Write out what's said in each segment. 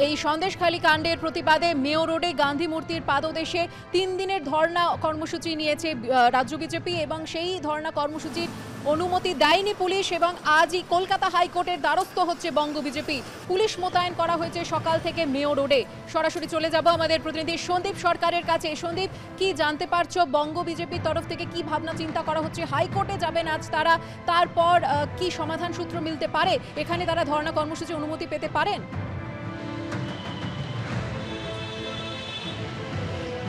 এই সন্দেশখালী কাণ্ডের প্রতিবাদে মেয়র রোডে গান্ধী মূর্তির পাদদেশে 3 দিনের ধর্ণা কর্মসূচি নিয়েছে রাজ্য বিজেপি এবং সেই ধর্ণা কর্মসূচির অনুমতি দেয়নি পুলিশ এবং আজই কলকাতা হাইকোর্টের দ্বারস্থ হচ্ছে বঙ্গ বিজেপি। পুলিশ মোতায়েন করা হয়েছে সকাল থেকে মেয়র রোডে। সরাসরি চলে যাব আমাদের প্রতিনিধি সন্দীপ সরকারের কাছে। সন্দীপ, কি জানতে পারছো বঙ্গ বিজেপির তরফ থেকে কি ভাবনা চিন্তা করা হচ্ছে? হাইকোর্টে যাবেন আজ তারা, তারপর কি সমাধান সূত্র মিলতে পারে? এখানে তারা ধর্ণা কর্মসূচি অনুমতি পেতে পারেন?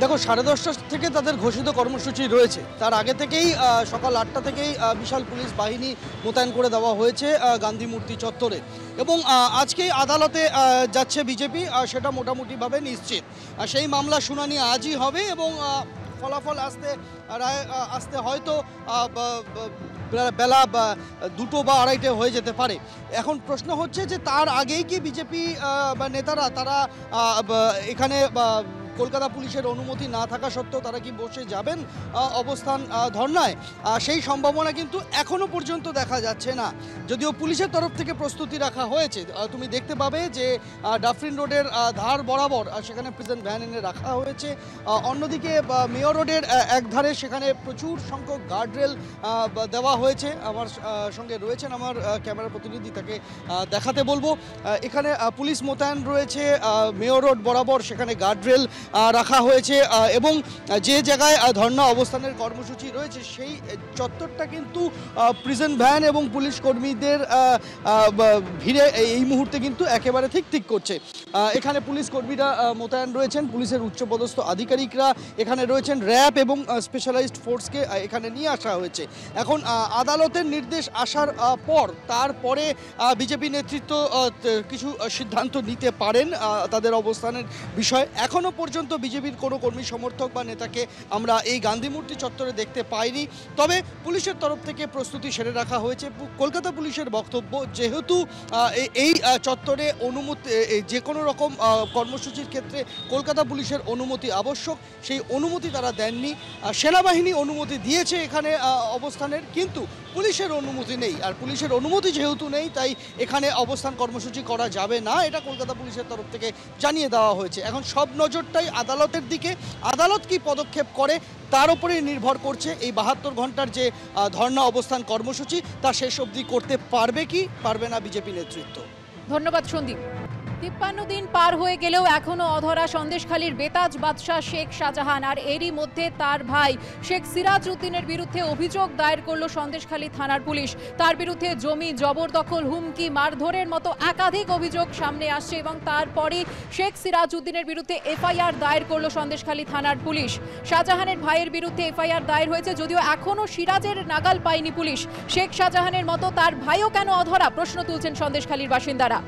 দেখো, 10:30 থেকে তাদের ঘোষিত কর্মসূচি রয়েছে। তার আগে থেকেই সকাল 8টা থেকেই বিশাল পুলিশ বাহিনী মোতায়েন করে দেওয়া হয়েছে গান্ধী মূর্তি চত্বরে এবং আজকেই আদালতে যাচ্ছে বিজেপি, সেটা মোটামুটিভাবে নিশ্চিত। সেই মামলা শুনানি আজই হবে এবং ফলাফল আসতে হয়তো বেলা 2টো বা 2:30টে হয়ে যেতে পারে। এখন প্রশ্ন হচ্ছে যে তার আগেই কি বিজেপি বা নেতারা তারা এখানে কলকাতা পুলিশের অনুমতি না থাকা সত্ত্বেও তারা কি বসে যাবেন অবস্থান ধর্নায়? সেই সম্ভাবনা কিন্তু এখনো পর্যন্ত দেখা যাচ্ছে না, যদিও পুলিশের তরফ থেকে প্রস্তুতি রাখা হয়েছে। তুমি দেখতে পাবে যে ডাফরিন রোডের ধার বরাবর সেখানে প্রেজেন্ট ভ্যান এনে রাখা হয়েছে। অন্যদিকে মেয়র রোডের একধারে সেখানে প্রচুর সংখ্যক গার্ডরেল দেওয়া হয়েছে। আমার সঙ্গে রয়েছেন আমার ক্যামেরা প্রতিনিধি, তাকে দেখাতে বলবো। এখানে পুলিশ মোতায়েন রয়েছে মেয়র রোড বরাবর, সেখানে গার্ডরেল রাখা হয়েছে এবং যে জায়গায় ধর্ণা অবস্থানের কর্মসূচি রয়েছে সেই চত্বরটা কিন্তু প্রিজন ভ্যান এবং পুলিশ কর্মীদের ভিড়ে এই মুহূর্তে কিন্তু একেবারে ঠিক করছে। এখানে পুলিশ কর্মীরা মোতায়েন রয়েছেন, পুলিশের উচ্চপদস্থ আধিকারিকরা এখানে রয়েছেন, র্যাব এবং স্পেশালাইজড ফোর্সকে এখানে নিয়ে আসা হয়েছে। এখন আদালতের নির্দেশ আসার পর তারপরে বিজেপি নেতৃত্ব কিছু সিদ্ধান্ত নিতে পারেন তাদের অবস্থানের বিষয়। এখনও পর্যন্ত বিজেপির কোনো কর্মী সমর্থক বা নেতাকে আমরা এই গান্ধী মূর্তি চত্বরে দেখতে পাইনি। তবে পুলিশের তরফ থেকে প্রস্তুতি সেরে রাখা হয়েছে। কলকাতা পুলিশের বক্তব্য, যেহেতু এই চত্বরে অনুমতি যে কোনো রকম কর্মসূচির ক্ষেত্রে কলকাতা পুলিশের অনুমতি আবশ্যক, সেই অনুমতি তারা দেননি। সেনাবাহিনী অনুমতি দিয়েছে এখানে অবস্থানের, কিন্তু পুলিশের অনুমতি নেই। আর পুলিশের অনুমতি যেহেতু নেই, তাই এখানে অবস্থান কর্মসূচি করা যাবে না, এটা কলকাতা পুলিশের তরফ থেকে জানিয়ে দেওয়া হয়েছে। এখন সব নজরটাই আদালতের দিকে। আদালত কি পদক্ষেপ করে তার উপরেই নির্ভর করছে এই 72 ঘন্টার যে ধর্ণা অবস্থান কর্মসূচি, তা শেষ অবধি করতে পারবে কি পারবে না বিজেপি নেতৃত্ব। ধন্যবাদ সন্দীপ। 53 দিন পার হয়ে গেলেও এখনো অধরা সন্দেশখালীর বেতাজ বাদশাহ শেখ শাহজাহান। আর এরই মধ্যে তার ভাই শেখ সিরাজ উদ্দিনের বিরুদ্ধে অভিযোগ দায়ের করল সন্দেশখালী থানার পুলিশ। তার বিরুদ্ধে জমি জবরদখল, হুমকি, মারধরের মতো একাধিক অভিযোগ সামনে আসছে এবং তারপরই শেখ সিরাজ উদ্দিনের বিরুদ্ধে এফআইআর দায়ের করল সন্দেশখালী থানার পুলিশ। শাহজাহানের ভাইয়ের বিরুদ্ধে এফআইআর দায়ের হয়েছে, যদিও এখনো সিরাজের নাগাল পায়নি পুলিশ। শেখ শাহজাহানের মতো তার ভাইও কেন অধরা, প্রশ্ন তুলছেন সন্দেশখালীর বাসিন্দারা।